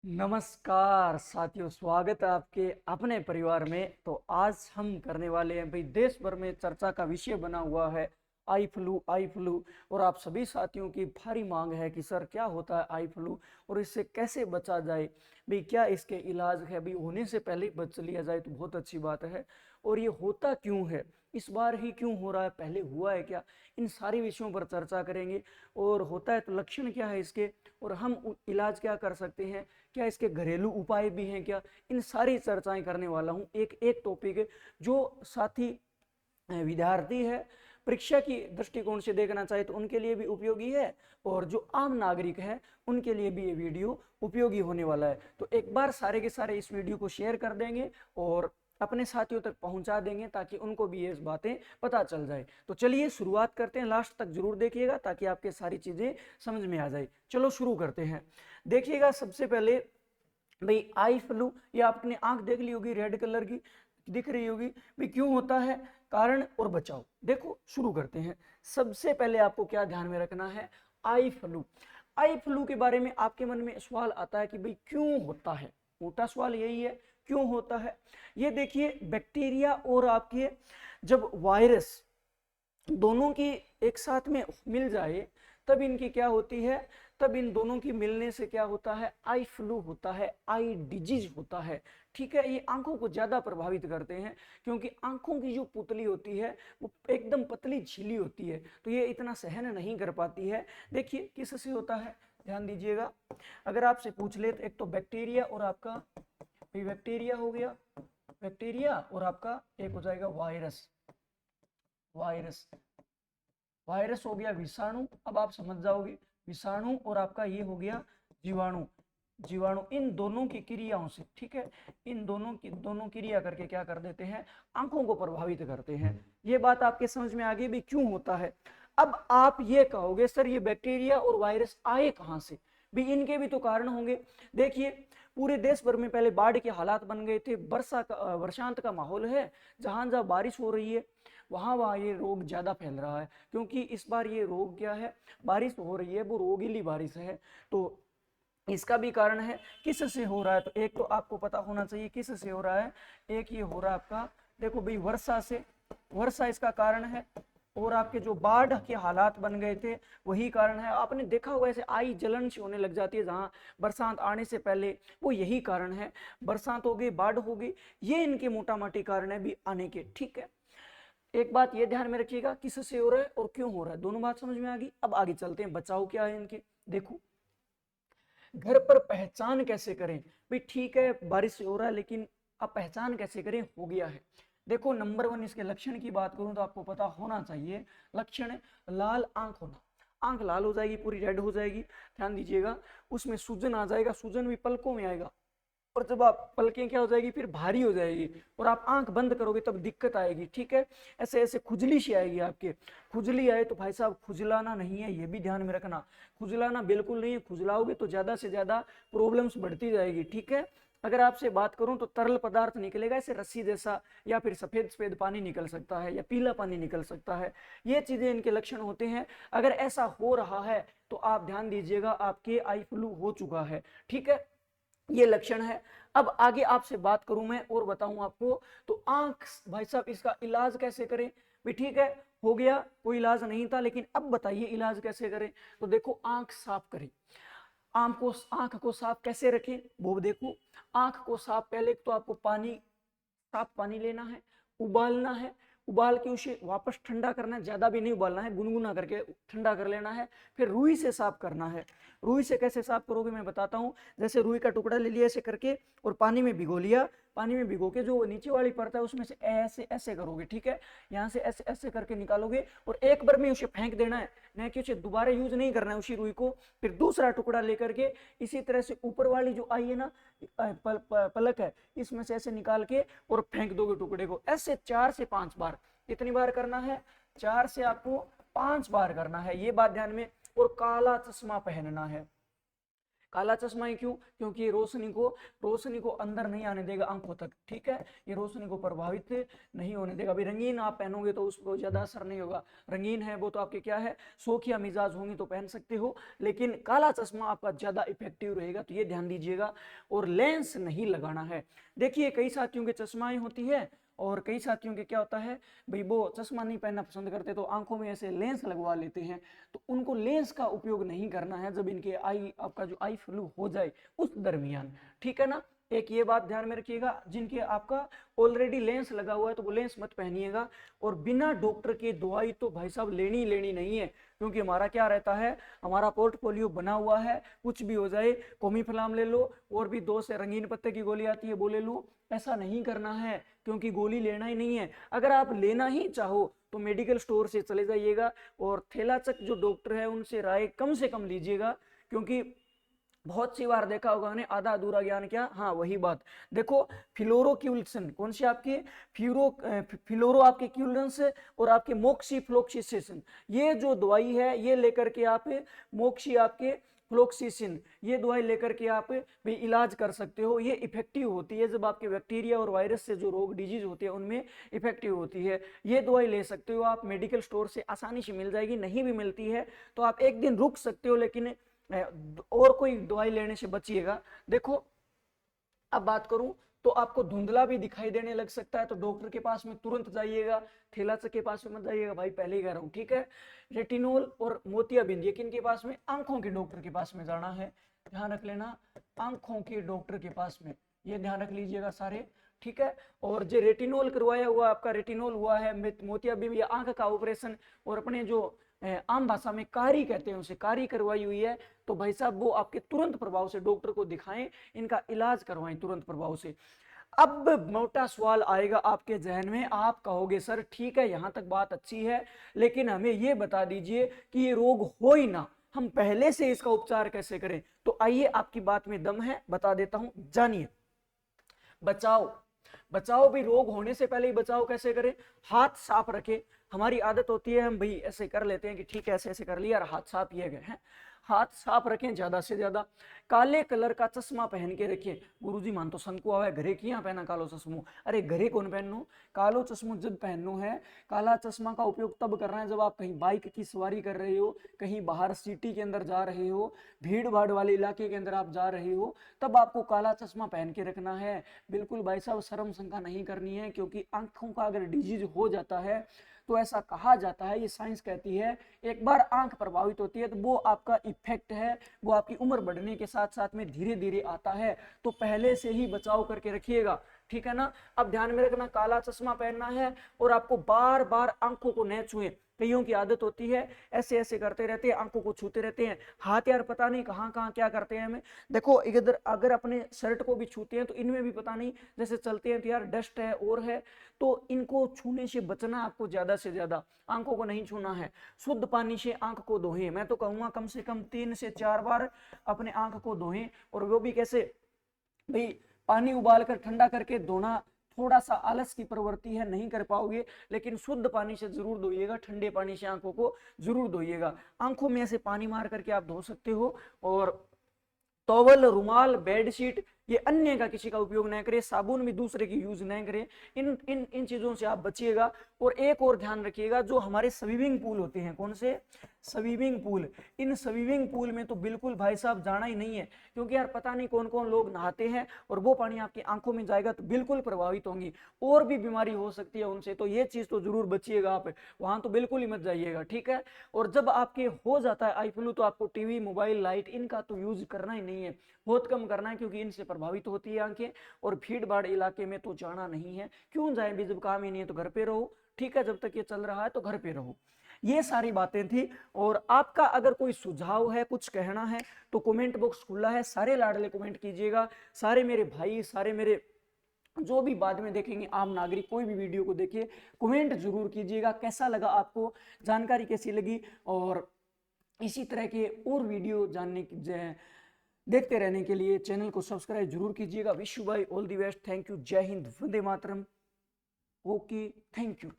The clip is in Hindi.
नमस्कार साथियों, स्वागत है आपके अपने परिवार में। तो आज हम करने वाले हैं भाई, देश भर में चर्चा का विषय बना हुआ है आई फ्लू। और आप सभी साथियों की भारी मांग है कि सर क्या होता है आई फ्लू और इससे कैसे बचा जाए भाई, क्या इसके इलाज है भाई, होने से पहले बच लिया जाए तो बहुत अच्छी बात है। और ये होता क्यों है, इस बार ही क्यों हो रहा है, पहले हुआ है क्या, इन सारी विषयों पर चर्चा करेंगे। और होता है तो लक्षण क्या है इसके, और हम इलाज क्या कर सकते हैं, क्या इसके घरेलू उपाय भी हैं क्या, इन सारी चर्चाएं करने वाला हूं। एक एक टॉपिक जो साथी विद्यार्थी है, परीक्षा की दृष्टिकोण से देखना चाहे तो उनके लिए भी उपयोगी है, और जो आम नागरिक है उनके लिए भी ये वीडियो उपयोगी होने वाला है। तो एक बार सारे के सारे इस वीडियो को शेयर कर देंगे और अपने साथियों तक पहुंचा देंगे ताकि उनको भी ये बातें पता चल जाए। तो चलिए शुरुआत करते हैं, लास्ट तक जरूर देखिएगा ताकि आपके सारी चीजें समझ में आ जाए। चलो शुरू करते हैं। देखिएगा सबसे पहले भाई, आई फ्लू, ये आपने आंख देख ली होगी, रेड कलर की दिख रही होगी भाई, क्यों होता है, कारण और बचाव। देखो शुरू करते हैं। सबसे पहले आपको क्या ध्यान में रखना है, आई फ्लू। आई फ्लू के बारे में आपके मन में सवाल आता है कि भाई क्यों होता है, मोटा सवाल यही है, क्यों होता है। ये देखिए, बैक्टीरिया और आपके जब वायरस दोनों की एक साथ में मिल जाए तब इनकी क्या होती है, तब इन दोनों की मिलने से क्या होता है, आई फ्लू होता है, आई डिजीज होता है। ठीक है, ये आंखों को ज्यादा प्रभावित करते हैं क्योंकि आंखों की जो पुतली होती है वो एकदम पतली झिली होती है, तो ये इतना सहन नहीं कर पाती है। देखिए किससे होता है, ध्यान दीजिएगा। अगर आपसे पूछ ले तो एक तो बैक्टीरिया और आपका, बैक्टीरिया हो गया, बैक्टीरिया और आपका एक हो जाएगा वायरस। वायरस वायरस हो गया विषाणु, अब आप समझ जाओगे, विषाणु और आपका ये हो गया जीवाणु। जीवाणु इन दोनों की क्रियाओं से, ठीक है, इन दोनों क्रिया करके क्या कर देते हैं, आंखों को प्रभावित करते हैं। ये बात आपके समझ में आ गई भी क्यों होता है। अब आप ये कहोगे सर ये बैक्टीरिया और वायरस आए कहां से, भी इनके भी तो कारण होंगे। देखिए पूरे देश भर में पहले बाढ़ के हालात बन गए थे, वर्षांत का माहौल है, जहां जहां बारिश हो रही है वहां वहां ये रोग ज्यादा फैल रहा है, क्योंकि इस बार ये रोग क्या है, बारिश हो रही है वो रोगीली बारिश है। तो इसका भी कारण है, किस से हो रहा है, तो एक तो आपको पता होना चाहिए किस से हो रहा है। एक ये हो रहा है आपका, देखो भाई वर्षा से, वर्षा इसका कारण है, और आपके जो बाढ़ के हालात बन गए थे वही कारण है। आपने देखा होगा ऐसे आई जलन सी होने लग जाती है जहां बरसात आने से पहले, वो यही कारण है। बरसात हो गई, बाढ़ हो गई, ये इनके मोटा मोटी कारण है भी आने के। ठीक है, एक बात ये ध्यान में रखिएगा, किससे हो रहा है और क्यों हो रहा है, दोनों बात समझ में आ गई। अब आगे चलते हैं, बचाव क्या है इनके। देखो घर पर पहचान कैसे करें भाई, ठीक है बारिश हो रहा है लेकिन अब पहचान कैसे करें, हो गया है। देखो नंबर वन, इसके लक्षण की बात करूं तो आपको पता होना चाहिए, लक्षण लाल आंख होना, आंख लाल हो जाएगी, पूरी रेड हो जाएगी, ध्यान दीजिएगा। उसमें सूजन आ जाएगा, सूजन भी पलकों में आएगा, और जब आप पलकें क्या हो जाएगी, फिर भारी हो जाएगी, और आप आंख बंद करोगे तब दिक्कत आएगी। ठीक है, ऐसे ऐसे खुजली सी आएगी आपके। खुजली आए तो भाई साहब खुजलाना नहीं है, ये भी ध्यान में रखना, खुजलाना बिल्कुल नहीं है, खुजलाओगे तो ज्यादा से ज्यादा प्रॉब्लम्स बढ़ती जाएगी। ठीक है, अगर आपसे बात करूं तो तरल पदार्थ निकलेगा ऐसे रस्सी जैसा, या फिर सफेद सफेद पानी निकल सकता है, या पीला पानी निकल सकता है, ये चीजें इनके लक्षण होते हैं। अगर ऐसा हो रहा है तो आप ध्यान दीजिएगा, आपके आई फ्लू हो चुका है। ठीक है, ये लक्षण है। अब आगे आपसे बात करूं मैं और बताऊं आपको, तो आंख भाई साहब इसका इलाज कैसे करें भी, ठीक है हो गया, कोई इलाज नहीं था, लेकिन अब बताइए इलाज कैसे करें। तो देखो आंख साफ करें, आंख को साफ कैसे रखें वो देखो। आंख को साफ, पहले तो आपको पानी, साफ पानी लेना है, उबालना है, उबाल के उसे वापस ठंडा करना है, ज्यादा भी नहीं उबालना है, गुनगुना करके ठंडा कर लेना है। फिर रुई से साफ करना है। रुई से कैसे साफ करोगे मैं बताता हूँ। जैसे रुई का टुकड़ा ले लिया ऐसे करके और पानी में भिगो लिया, पानी में भिगो के जो नीचे वाली परत है उसमें से ऐसे ऐसे करोगे, ठीक है, यहाँ से ऐसे ऐसे करके निकालोगे, और एक बार में उसे फेंक देना है, न कि उसे दोबारा यूज नहीं करना है उसी रुई को। फिर दूसरा टुकड़ा लेकर के इसी तरह से ऊपर वाली जो आई है ना पलक है, इसमें से ऐसे निकाल के और फेंक दोगे टुकड़े को। ऐसे 4 से 5 बार, कितनी बार करना है, 4 से आपको 5 बार करना है, ये बात ध्यान में। और काला चश्मा पहनना है, काला चश्मा ही क्यों? क्योंकि ये रोशनी को अंदर नहीं आने देगा आंखों तक, ठीक है, ये रोशनी को प्रभावित नहीं होने देगा। अभी रंगीन आप पहनोगे तो उस पर ज्यादा असर नहीं होगा, रंगीन है वो तो आपके क्या है, शौकिया मिजाज होंगे तो पहन सकते हो, लेकिन काला चश्मा आपका ज्यादा इफेक्टिव रहेगा, तो ये ध्यान दीजिएगा। और लेंस नहीं लगाना है। देखिए कई साथियों के चश्माएं होती है और कई साथियों के क्या होता है भाई, वो चश्मा नहीं पहनना पसंद करते तो आंखों में ऐसे लेंस लगवा लेते हैं, तो उनको लेंस का उपयोग नहीं करना है जब इनके आपका जो आई फ्लू हो जाए उस दरमियान, ठीक है ना। एक ये बात ध्यान में रखिएगा, जिनके आपका ऑलरेडी लेंस लगा हुआ है तो वो लेंस मत पहनिएगा। और बिना डॉक्टर की दवाई तो भाई साहब लेनी नहीं है, क्योंकि हमारा क्या रहता है, हमारा पोर्टफोलियो बना हुआ है, कुछ भी हो जाए कोमीफ्लाम ले लो, और भी 2 से रंगीन पत्ते की गोली आती है वो ले लो, ऐसा नहीं करना है, क्योंकि गोली लेना ही नहीं है। अगर आप लेना ही चाहो तो मेडिकल स्टोर से चले जाइएगा और थेलाचक जो डॉक्टर है उनसे राय कम से कम लीजिएगा, क्योंकि बहुत सी बार देखा होगा ने आधा अधूरा ज्ञान क्या, हाँ वही बात। देखो फ्लोरोक्यूल्सन कौन सी आपकी फ्लोरो आपके क्यूलेंस और आपके मोक्सीफ्लोक्सिसिन, ये जो दवाई है ये लेकर के आप मोक्सी आपके फ्लोक्सिसिन ये दवाई लेकर के आप भी इलाज कर सकते हो। ये इफेक्टिव होती है जब आपके बैक्टीरिया और वायरस से जो रोग डिजीज होते हैं उनमें इफेक्टिव होती है। ये दवाई ले सकते हो आप, मेडिकल स्टोर से आसानी से मिल जाएगी, नहीं भी मिलती है तो आप एक दिन रुक सकते हो, लेकिन और कोई दवाई लेने से बचिएगा। देखो अब बात करूं तो आपको धुंधला भी दिखाई देने लग सकता है तो डॉक्टर के पास में तुरंत जाइएगा, थेलाचक के पास में मत जाइएगा भाई, पहले ही कह रहा हूं, ठीक है। रेटिनोल और मोतियाबिंद ये किन के पास में, आंखों के डॉक्टर के पास में जाना है, ध्यान रख लेना, आंखों के डॉक्टर के पास में, ये ध्यान रख लीजिएगा सारे, ठीक है। और जो रेटिनोल करवाया हुआ आपका रेटिनोल हुआ है, मोतियाबिंद या आंख का ऑपरेशन, और अपने जो आम भाषा में कारी कहते हैं उसे कारी करवाई हुई है, तो भाई साहब वो आपके तुरंत प्रभाव से डॉक्टर को दिखाएं, इनका इलाज करवाएं तुरंत प्रभाव से। अब मोटा सवाल आएगा आपके जहन में, आप कहोगे सर ठीक है यहाँ तक बात अच्छी है, लेकिन हमें ये बता दीजिए कि ये रोग हो ही ना, हम पहले से इसका उपचार कैसे करें। तो आइए आपकी बात में दम है, बता देता हूं, जानिए। बचाओ भी, रोग होने से पहले ही बचाव कैसे करें, हाथ साफ रखें। हमारी आदत होती है हम भाई ऐसे कर लेते हैं कि ठीक है ऐसे ऐसे कर लिया और हाथ साफ किए गए हैं, हाथ साफ रखें ज्यादा से ज्यादा। काले कलर का चश्मा पहन के रखिए। गुरुजी मान तो शंकु आवे घरे किया पहना कालो चश्मो, अरे घरे कौन पहनो, कालो चश्मो जब पहनो है, काला चश्मा का उपयोग तब करना है जब आप कहीं बाइक की सवारी कर रहे हो, कहीं बाहर सिटी के अंदर जा रहे हो, भीड़ भाड़ वाले इलाके के अंदर आप जा रहे हो, तब आपको काला चश्मा पहन के रखना है। बिल्कुल भाई साहब शर्म शंका नहीं करनी है, क्योंकि आंखों का अगर डिजीज हो जाता है तो ऐसा कहा जाता है, ये साइंस कहती है, एक बार आंख प्रभावित होती है तो वो आपका इफेक्ट है, वो आपकी उम्र बढ़ने के साथ साथ में धीरे धीरे आता है, तो पहले से ही बचाव करके रखिएगा, ठीक है ना। अब ध्यान में रखना, काला चश्मा पहनना है और आपको बार बार आंखों को न छुए। कईयों की आदत होती है ऐसे ऐसे करते रहते हैं, आंखों को छूते रहते हैं, हाथ यार पता नहीं कहाँ कहाँ क्या करते हैं हमें। देखो इधर अगर अपने शर्ट को भी छूते हैं तो इनमें भी पता नहीं, जैसे चलते हैं तो यार डस्ट है और है, तो इनको छूने से बचना आपको ज्यादा से ज्यादा, आंखों को नहीं छूना है। शुद्ध पानी से आंख को धोएं, मैं तो कहूंगा कम से कम 3 से 4 बार अपने आंख को धोएं, और वो भी कैसे भाई, पानी उबाल कर ठंडा करके धोना थोड़ा सा आलस की प्रवृत्ति है, नहीं कर पाओगे, लेकिन शुद्ध पानी से जरूर धोइएगा, ठंडे पानी से आंखों को जरूर धोइएगा। आंखों में ऐसे पानी मार करके आप धो सकते हो। और टॉवल, रुमाल, बेडशीट ये अन्य का किसी का उपयोग न करें, साबुन भी दूसरे की यूज न करें, इन इन इन चीजों से आप बचिएगा। और एक और ध्यान रखिएगा, जो हमारे स्विमिंग पूल होते हैं, कौन से swimming pool, in swimming pool में तो बिल्कुल भाई साहब जाना ही नहीं है, क्योंकि यार पता नहीं कौन कौन लोग नहाते हैं और वो पानी आपकी आंखों में जाएगा तो बिल्कुल प्रभावित होंगी, और भी बीमारी हो सकती है उनसे, तो ये चीज तो जरूर बचिएगा, आप वहां तो बिल्कुल ही मत जाइएगा, ठीक है। और जब आपके हो जाता है आई फ्लू तो आपको टीवी, मोबाइल, लाइट इनका तो यूज करना ही नहीं है, बहुत कम करना है, क्योंकि इनसे प्रभावित होती है आंखें। और भीड़ भाड़ इलाके में तो जाना नहीं है, क्यों जाए भी, जब काम ही नहीं है तो घर पे रहो, ठीक है, जब तक ये चल रहा है तो घर पे रहो। ये सारी बातें थी। और आपका अगर कोई सुझाव है, कुछ कहना है, तो कमेंट बॉक्स खुला है, सारे लाडले कमेंट कीजिएगा, सारे मेरे भाई, सारे मेरे जो भी बाद में देखेंगे आम नागरिक, कोई भी वीडियो को देखिए, कमेंट जरूर कीजिएगा कैसा लगा आपको, जानकारी कैसी लगी। और इसी तरह के और वीडियो जानने की देखते रहने के लिए चैनल को सब्सक्राइब जरूर कीजिएगा। Wish you bye all the best, thank you, जय हिंद, वंदे मातरम, ओके, थैंक यू।